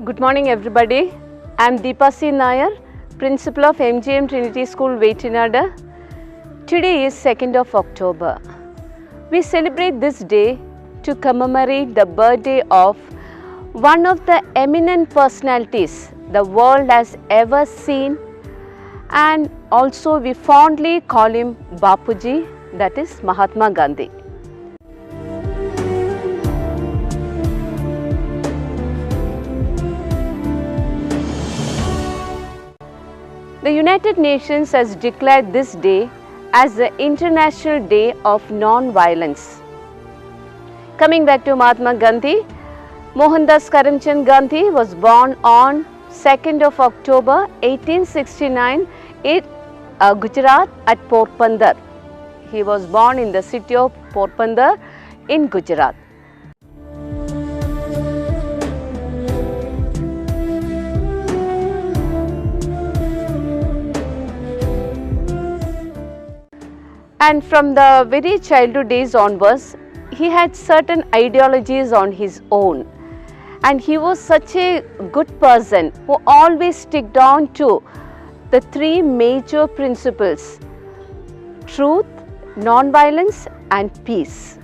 Good morning everybody. I am Deepa C. Nair, Principal of MGM Trinity School, Vaitinada. Today is 2nd of October. We celebrate this day to commemorate the birthday of one of the eminent personalities the world has ever seen, and also we fondly call him Bapuji, that is Mahatma Gandhi. The United Nations has declared this day as the International Day of Non-Violence. Coming back to Mahatma Gandhi, Mohandas Karamchand Gandhi was born on 2nd of October 1869 in Gujarat at Porbandar. He was born in the city of Porbandar in Gujarat. And from the very childhood days onwards, he had certain ideologies on his own. And he was such a good person who always stick down to the three major principles: truth, non-violence and peace.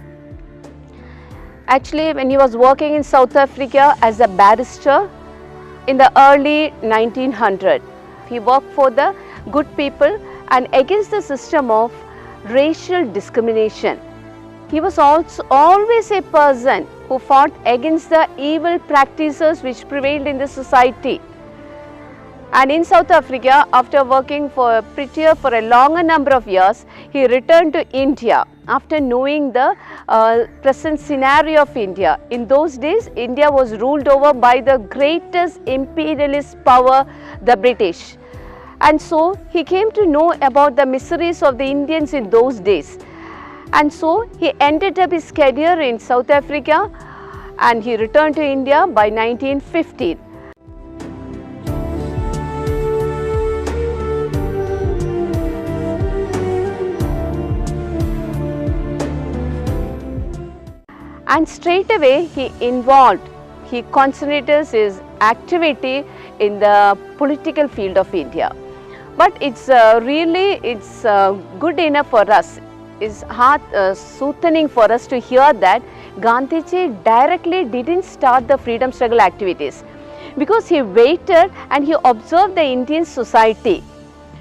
Actually, when he was working in South Africa as a barrister in the early 1900s, he worked for the good people and against the system of racial discrimination. He was also always a person who fought against the evil practices which prevailed in the society. And in South Africa, after working for a longer number of years, he returned to India after knowing the present scenario of India. In those days, India was ruled over by the greatest imperialist power, the British. And so he came to know about the miseries of the Indians in those days. And so he ended up his career in South Africa and he returned to India by 1915. And straight away he concentrated his activity in the political field of India. But it's good enough for us, it's heart soothing for us to hear that Gandhiji directly didn't start the freedom struggle activities, because he waited and he observed the Indian society.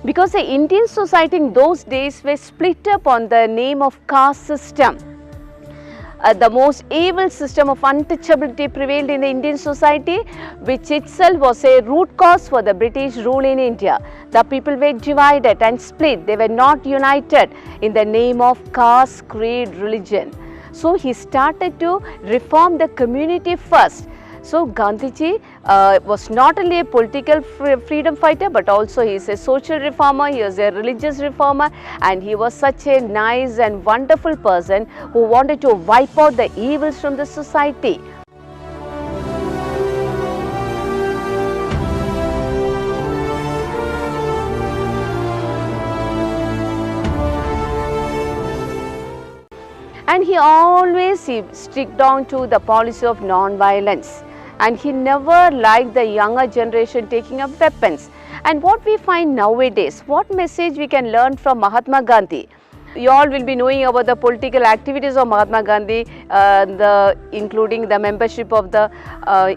Because the Indian society in those days were split up on the name of caste system. The most evil system of untouchability prevailed in the Indian society, which itself was a root cause for the British rule in India. The people were divided and split. They were not united in the name of caste, creed, religion. So he started to reform the community first. So Gandhiji was not only a political freedom fighter, but also he is a social reformer, he is a religious reformer, and he was such a nice and wonderful person who wanted to wipe out the evils from the society. And he always stick down to the policy of non-violence. And he never liked the younger generation taking up weapons. And what we find nowadays, what message we can learn from Mahatma Gandhi? You all will be knowing about the political activities of Mahatma Gandhi, including the membership of the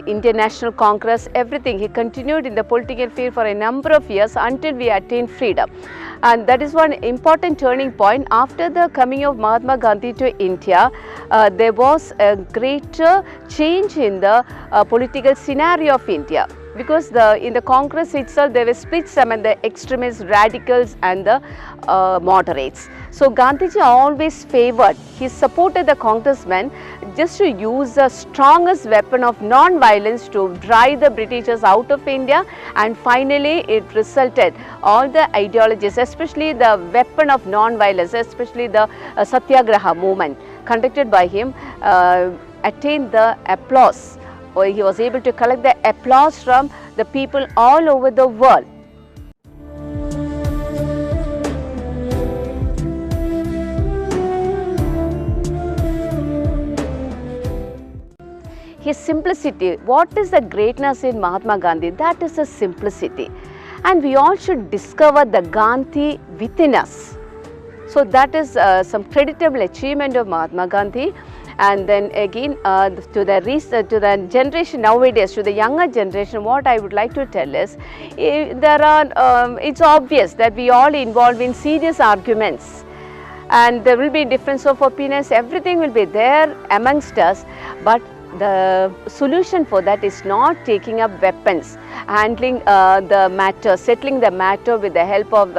Indian National Congress, everything. He continued in the political field for a number of years until we attained freedom. And that is one important turning point. After the coming of Mahatma Gandhi to India, there was a greater change in the political scenario of India. Because in the Congress itself, there were splits among the extremists, radicals and the moderates. So Gandhiji always favored, he supported the congressmen just to use the strongest weapon of non-violence to drive the Britishers out of India, and finally it resulted all the ideologies, especially the weapon of non-violence, especially the Satyagraha movement conducted by him, attained the applause. Or he was able to collect the applause from the people all over the world. his simplicity. What is the greatness in Mahatma Gandhi? That is the simplicity. And we all should discover the Gandhi within us. So that is some creditable achievement of Mahatma Gandhi. And then again to the generation nowadays, to the younger generation, what I would like to tell is, it's obvious that we all involved in serious arguments, and there will be difference of opinions, everything will be there amongst us, but the solution for that is not taking up weapons, handling the matter, settling the matter with the help of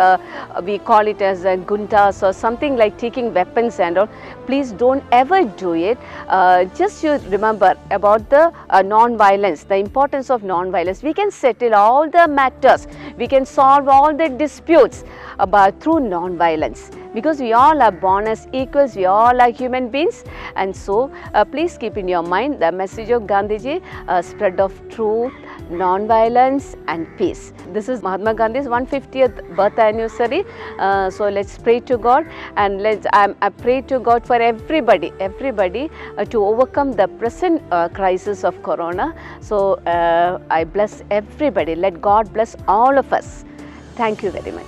we call it as guntas or something like taking weapons and all. Please don't ever do it. Just you remember about the non-violence, the importance of non-violence. We can settle all the matters, we can solve all the disputes through non-violence, because we all are born as equals, we all are human beings. And so please keep in your mind the message of Gandhiji, spread of truth, non-violence and peace. This is Mahatma Gandhi's 150th birth anniversary. So let's pray to God, and I pray to God for everybody to overcome the present crisis of corona. So I bless everybody. Let God bless all of us. Thank you very much.